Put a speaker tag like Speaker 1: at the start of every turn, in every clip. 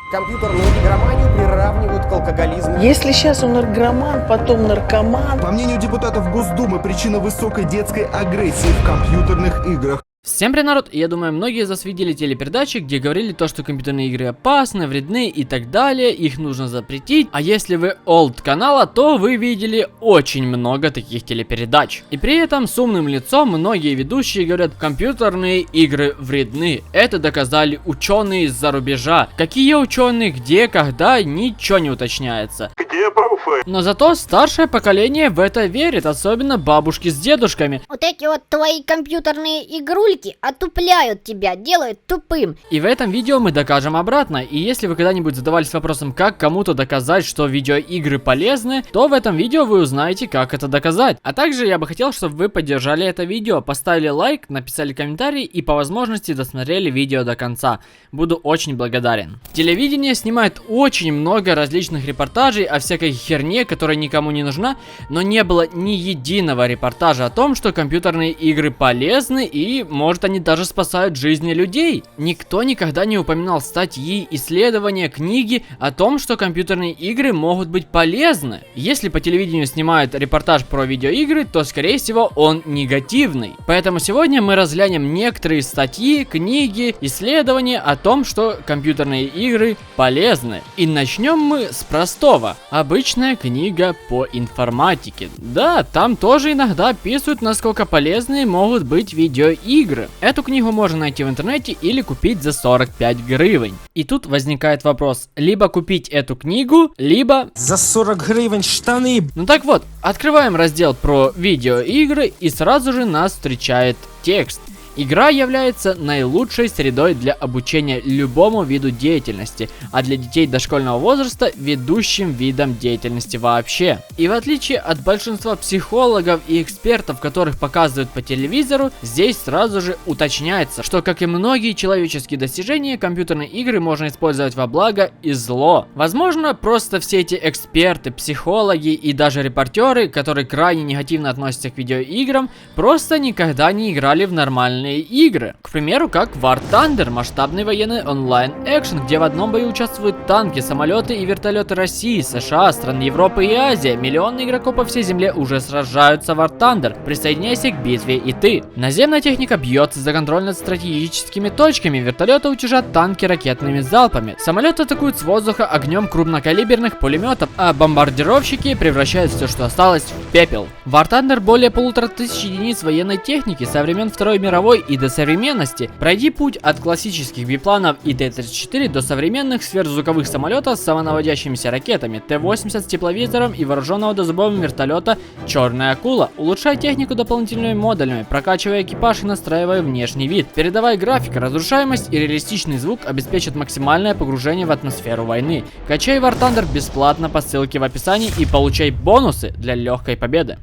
Speaker 1: Компьютерную игроманию приравнивают к алкоголизму.
Speaker 2: Если сейчас он игроман, потом наркоман.
Speaker 3: По мнению депутатов Госдумы, причина высокой детской агрессии в компьютерных играх.
Speaker 4: Всем привет, народ! Я думаю, многие из вас видели телепередачи, где говорили то, что компьютерные игры опасны, вредны и так далее, их нужно запретить. А если вы олд канала, то вы видели очень много таких телепередач. И при этом с умным лицом многие ведущие говорят, компьютерные игры вредны. Это доказали ученые из-за рубежа. Какие ученые, где, когда, ничего не уточняется.
Speaker 3: Где пруфы?
Speaker 4: Но зато старшее поколение в это верит, особенно бабушки с дедушками.
Speaker 5: Вот эти вот твои компьютерные игрульки отупляют тебя, делают тупым.
Speaker 4: И в этом видео мы докажем обратно. И если вы когда-нибудь задавались вопросом, как кому-то доказать, что видеоигры полезны, то в этом видео вы узнаете, как это доказать. А также я бы хотел, чтобы вы поддержали это видео, поставили лайк, написали комментарий и по возможности досмотрели видео до конца. Буду очень благодарен. Телевидение снимает очень много различных репортажей о всякой херне, которая никому не нужна, но не было ни единого репортажа о том, что компьютерные игры полезны и, может, они даже спасают жизни людей. Никто никогда не упоминал статьи, исследования, книги о том, что компьютерные игры могут быть полезны. Если по телевидению снимают репортаж про видеоигры, то, скорее всего, он негативный. Поэтому сегодня мы разглянем некоторые статьи, книги, исследования о том, что компьютерные игры полезны. И начнем мы с простого. Обычная книга по информатике. Да, там тоже иногда описывают, насколько полезные могут быть видеоигры. Эту книгу можно найти в интернете или купить за 45 гривен. И тут возникает вопрос, либо купить эту книгу, либо...
Speaker 6: За 40 гривен штаны.
Speaker 4: Ну так вот, открываем раздел про видеоигры и сразу же нас встречает текст. Игра является наилучшей средой для обучения любому виду деятельности, а для детей дошкольного возраста ведущим видом деятельности вообще. И в отличие от большинства психологов и экспертов, которых показывают по телевизору, здесь сразу же уточняется, что, как и многие человеческие достижения, компьютерные игры можно использовать во благо и зло. Возможно, просто все эти эксперты, психологи и даже репортеры, которые крайне негативно относятся к видеоиграм, просто никогда не играли в нормальные игры. К примеру, как War Thunder, масштабный военный онлайн-экшен, где в одном бою участвуют танки, самолеты и вертолеты России, США, стран Европы и Азии. Миллионы игроков по всей земле уже сражаются в War Thunder. Присоединяйся к битве и ты. Наземная техника бьется за контроль над стратегическими точками, вертолеты утяжат танки ракетными залпами, самолеты атакуют с воздуха огнем крупнокалиберных пулеметов, а бомбардировщики превращают все, что осталось, в пепел. В War Thunder более 1500 единиц военной техники со времен Второй мировой и до современности. Пройди путь от классических бипланов и Т-34 до современных сверхзвуковых самолетов с самонаводящимися ракетами, Т-80 с тепловизором и вооруженного до зубов вертолета «Черная акула». Улучшай технику дополнительными модулями, прокачивая экипаж и настраивая внешний вид. Передовая графика, разрушаемость и реалистичный звук обеспечат максимальное погружение в атмосферу войны. Качай War Thunder бесплатно по ссылке в описании и получай бонусы для легкой победы.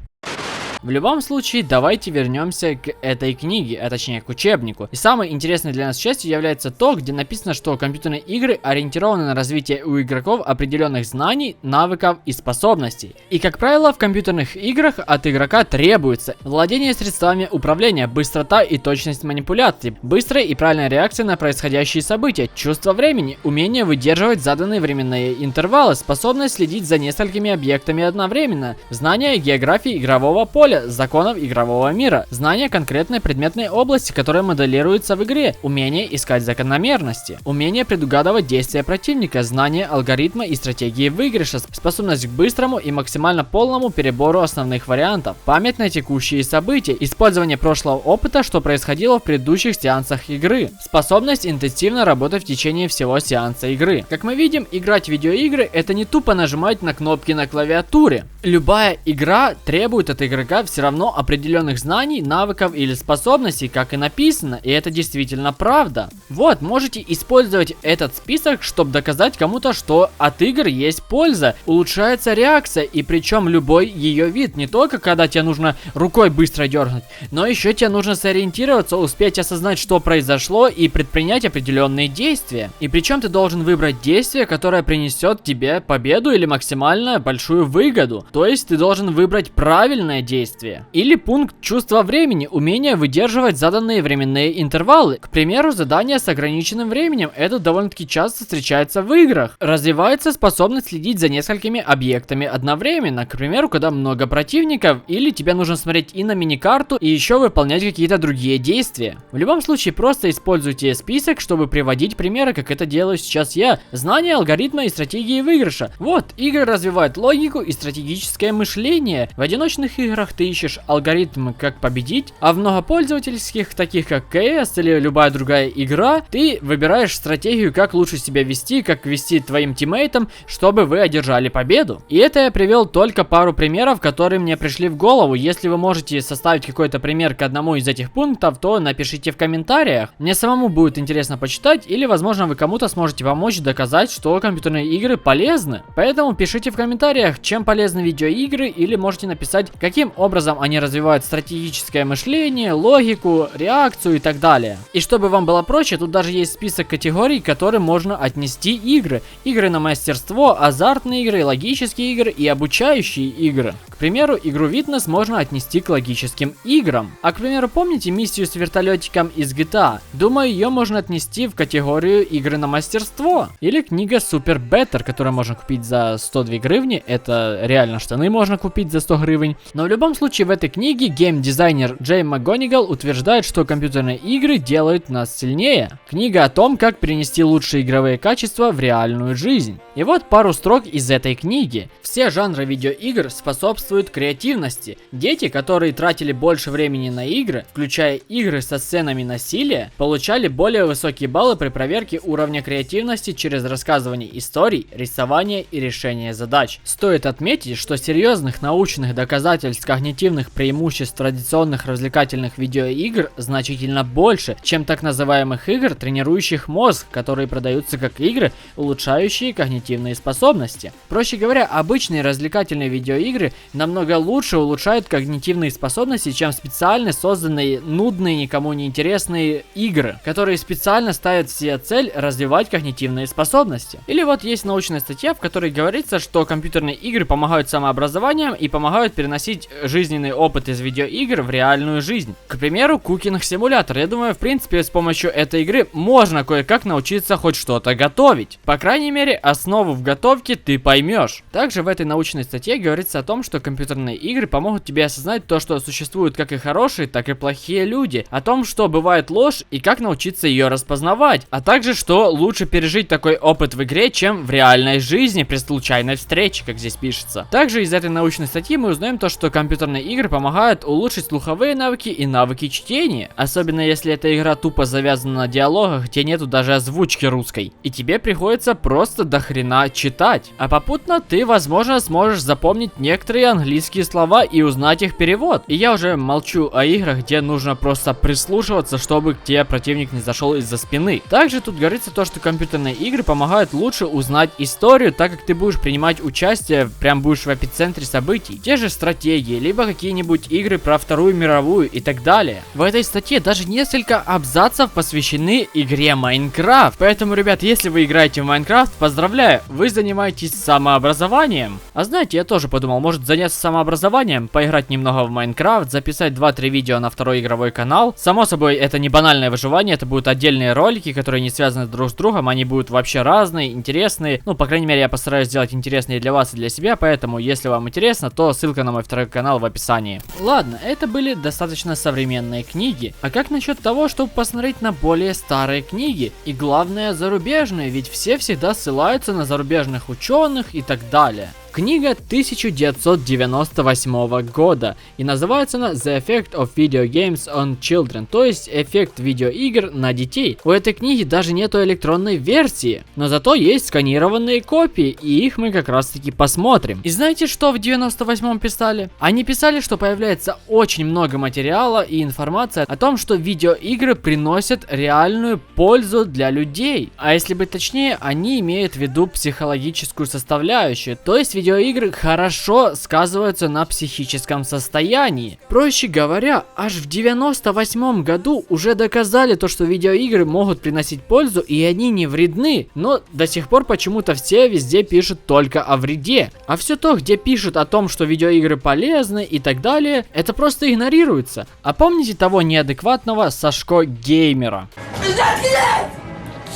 Speaker 4: В любом случае, давайте вернемся к этой книге, а точнее к учебнику. И самой интересной для нас частью является то, где написано, что компьютерные игры ориентированы на развитие у игроков определенных знаний, навыков и способностей. И как правило, в компьютерных играх от игрока требуется владение средствами управления, быстрота и точность манипуляций, быстрая и правильная реакция на происходящие события, чувство времени, умение выдерживать заданные временные интервалы, способность следить за несколькими объектами одновременно, знание географии игрового поля, законов игрового мира, знание конкретной предметной области, которая моделируется в игре, умение искать закономерности, умение предугадывать действия противника, знание алгоритма и стратегии выигрыша, способность к быстрому и максимально полному перебору основных вариантов, память на текущие события, использование прошлого опыта, что происходило в предыдущих сеансах игры, способность интенсивно работать в течение всего сеанса игры. Как мы видим, играть в видеоигры — это не тупо нажимать на кнопки на клавиатуре. Любая игра требует от игрока все равно определенных знаний, навыков или способностей, как и написано, и это действительно правда. Вот, можете использовать этот список, чтобы доказать кому-то, что от игр есть польза, улучшается реакция, и причем любой ее вид, не только когда тебе нужно рукой быстро дернуть, но еще тебе нужно сориентироваться, успеть осознать, что произошло, и предпринять определенные действия. И причем ты должен выбрать действие, которое принесет тебе победу или максимально большую выгоду. То есть ты должен выбрать правильное действие. действия. Или пункт чувства времени, умение выдерживать заданные временные интервалы. К примеру, задания с ограниченным временем, это довольно-таки часто встречается в играх. Развивается способность следить за несколькими объектами одновременно, к примеру, когда много противников, или тебе нужно смотреть и на миникарту, и еще выполнять какие-то другие действия. В любом случае, просто используйте список, чтобы приводить примеры, как это делаю сейчас я. Знание алгоритма и стратегии выигрыша. Вот, игры развивают логику и стратегическое мышление. В одиночных играх ты ищешь алгоритмы, как победить, а в многопользовательских, таких как КС или любая другая игра, ты выбираешь стратегию, как лучше себя вести, как вести твоим тиммейтам, чтобы вы одержали победу. И это я привел только пару примеров, которые мне пришли в голову. Если вы можете составить какой-то пример к одному из этих пунктов, то напишите в комментариях. Мне самому будет интересно почитать, или возможно вы кому-то сможете помочь доказать, что компьютерные игры полезны. Поэтому пишите в комментариях, чем полезны видеоигры, или можете написать, каким образом они развивают стратегическое мышление, логику, реакцию и так далее. И чтобы вам было проще, тут даже есть список категорий, к которым можно отнести игры. Игры на мастерство, азартные игры, логические игры и обучающие игры. К примеру, игру Witness можно отнести к логическим играм. А к примеру, помните миссию с вертолетиком из GTA? Думаю, ее можно отнести в категорию игры на мастерство. Или книга Super Better, которую можно купить за 102 гривни. Это реально штаны можно купить за 100 гривен. Но в любом случае в этой книге геймдизайнер Джей МакГонигал утверждает, что компьютерные игры делают нас сильнее. Книга о том, как перенести лучшие игровые качества в реальную жизнь. И вот пару строк из этой книги. Все жанры видеоигр способствуют креативности. Дети, которые тратили больше времени на игры, включая игры со сценами насилия, получали более высокие баллы при проверке уровня креативности через рассказывание историй, рисование и решение задач. Стоит отметить, что серьезных научных доказательств когнитивных преимуществ традиционных развлекательных видеоигр значительно больше, чем так называемых игр, тренирующих мозг, которые продаются как игры, улучшающие когнитивные способности. Проще говоря, обычные развлекательные видеоигры намного лучше улучшают когнитивные способности, чем специально созданные, нудные, никому не интересные игры, которые специально ставят себе цель развивать когнитивные способности. Или вот есть научная статья, в которой говорится, что компьютерные игры помогают самообразованием и помогают переносить жизненный опыт из видеоигр в реальную жизнь. К примеру, кукинг-симулятор. Я думаю, в принципе, с помощью этой игры можно кое-как научиться хоть что-то готовить. По крайней мере, основу в готовке ты поймешь. Также в этой научной статье говорится о том, что компьютерные игры помогут тебе осознать то, что существуют как и хорошие, так и плохие люди, о том, что бывает ложь и как научиться ее распознавать, а также, что лучше пережить такой опыт в игре, чем в реальной жизни при случайной встрече, как здесь пишется. Также из этой научной статьи мы узнаем то, что компьютерные игры помогают улучшить слуховые навыки и навыки чтения, особенно если эта игра тупо завязана на диалогах, где нету даже озвучки русской, и тебе приходится просто до хрена читать. А попутно ты, возможно, сможешь запомнить некоторые английские слова и узнать их перевод. И я уже молчу о играх, где нужно просто прислушиваться, чтобы к тебе противник не зашел из-за спины. Также тут говорится то, что компьютерные игры помогают лучше узнать историю, так как ты будешь принимать участие, прям будешь в эпицентре событий. Те же стратегии, либо какие-нибудь игры про Вторую мировую и так далее. В этой статье даже несколько абзацев посвящены игре Майнкрафт. Поэтому, ребят, если вы играете в Майнкрафт, поздравляю, вы занимаетесь самообразованием. А знаете, я тоже подумал, может заняться самообразованием, поиграть немного в Майнкрафт, записать 2-3 видео на второй игровой канал. Само собой, это не банальное выживание, это будут отдельные ролики, которые не связаны друг с другом, они будут вообще разные, интересные. Ну, по крайней мере, я постараюсь сделать интересные для вас и для себя, поэтому, если вам интересно, то ссылка на мой второй канал в описании. Ладно, это были достаточно современные книги. А как насчет того, чтобы посмотреть на более старые книги? И главное, зарубежные, ведь все всегда ссылаются на зарубежных ученых и так далее. Книга 1998 года, и называется она The Effect of Video Games on Children, то есть эффект видеоигр на детей. У этой книги даже нету электронной версии, но зато есть сканированные копии, и их мы как раз таки посмотрим. И знаете, что в 98-м писали? Они писали, что появляется очень много материала и информации о том, что видеоигры приносят реальную пользу для людей. А если быть точнее, они имеют в виду психологическую составляющую, то есть видеоигры хорошо сказываются на психическом состоянии. Проще говоря, аж в 98 году уже доказали то, что видеоигры могут приносить пользу и они не вредны, но до сих пор почему-то все везде пишут только о вреде. А все то, где пишут о том, что видеоигры полезны и так далее, это просто игнорируется. А помните того неадекватного Сашко Геймера?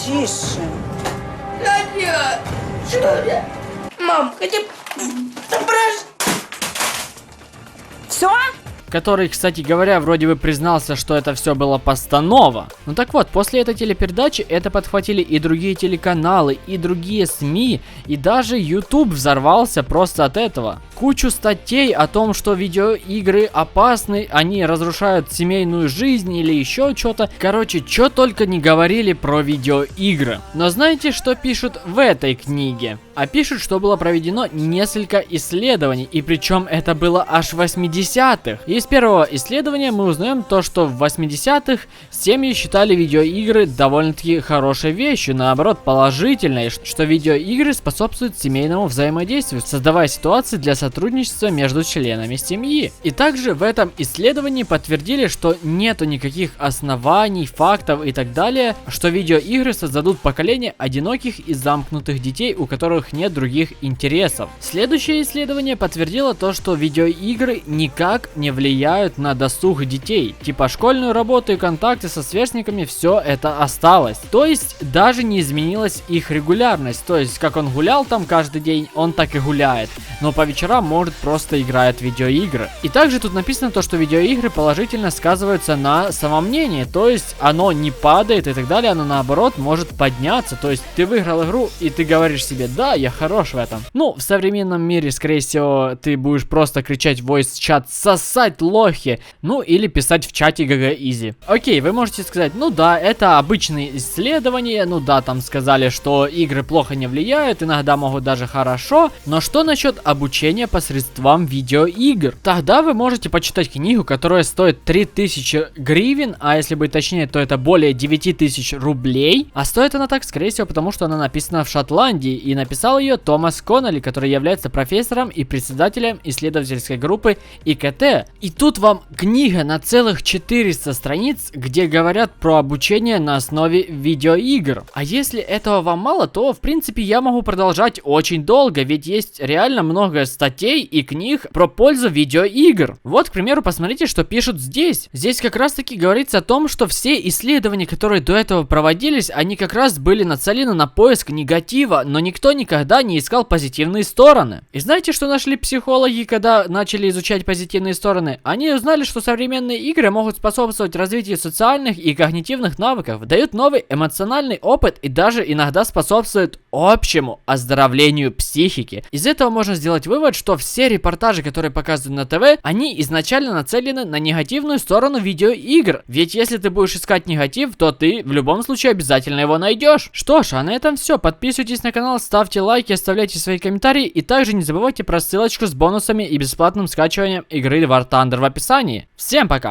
Speaker 2: Тише.
Speaker 7: Мам, хотя бы
Speaker 2: Все?
Speaker 4: Который, кстати говоря, вроде бы признался, что это все было постанова. Ну так вот, после этой телепередачи это подхватили и другие телеканалы, и другие СМИ, и даже YouTube взорвался просто от этого. Кучу статей о том, что видеоигры опасны, они разрушают семейную жизнь или еще что-то. Короче, что только не говорили про видеоигры. Но знаете, что пишут в этой книге? А пишут, что было проведено несколько исследований, и причем это было аж в 80-х. Из первого исследования мы узнаем то, что в 80-х семьи считали видеоигры довольно-таки хорошей вещью, наоборот положительной, что видеоигры способствуют семейному взаимодействию, создавая ситуации для сотрудничества между членами семьи. И также в этом исследовании подтвердили, что нету никаких оснований, фактов и так далее, что видеоигры создадут поколение одиноких и замкнутых детей, у которых нет других интересов. Следующее исследование подтвердило то, что видеоигры никак не влияют на досуг детей. Типа школьную работу и контакты со сверстниками, все это осталось. То есть даже не изменилась их регулярность. То есть как он гулял там каждый день, он так и гуляет. Но по вечерам может просто играет в видеоигры. И также тут написано то, что видеоигры положительно сказываются на самомнении. То есть оно не падает и так далее, оно наоборот может подняться. То есть ты выиграл игру и ты говоришь себе: да, я хорош в этом. Ну, в современном мире, скорее всего, ты будешь просто кричать в voice-чат: сосать лохи. Ну, или писать в чате GG Easy. Окей, вы можете сказать: ну да, это обычные исследования. Ну да, там сказали, что игры плохо не влияют, иногда могут даже хорошо. Но что насчет обучения посредством видеоигр? Тогда вы можете почитать книгу, которая стоит 3000 гривен, а если быть точнее, то это более 9000 рублей. А стоит она так, скорее всего, потому что она написана в Шотландии, и написал ее Томас Коннелли, который является профессором и председателем исследовательской группы ИКТ. И тут вам книга на целых 400 страниц, где говорят про обучение на основе видеоигр. А если этого вам мало, то в принципе я могу продолжать очень долго, ведь есть реально много статей и книг про пользу видеоигр. Вот, к примеру, посмотрите, что пишут здесь. Здесь как раз таки говорится о том, что все исследования, которые до этого проводились, они как раз были нацелены на поиск негатива, но никто никогда не искал позитивные стороны. И знаете, что нашли психологи, когда начали изучать позитивные стороны? Они узнали, что современные игры могут способствовать развитию социальных и когнитивных навыков, дают новый эмоциональный опыт и даже иногда способствуют общему оздоровлению психики. Из этого можно сделать вывод, что все репортажи, которые показывают на ТВ, они изначально нацелены на негативную сторону видеоигр. Ведь если ты будешь искать негатив, то ты в любом случае обязательно его найдешь. Что ж, а на этом все. Подписывайтесь на канал, ставьте лайки, оставляйте свои комментарии и также не забывайте про ссылочку с бонусами и бесплатным скачиванием игры War Thunder в описании. Всем пока!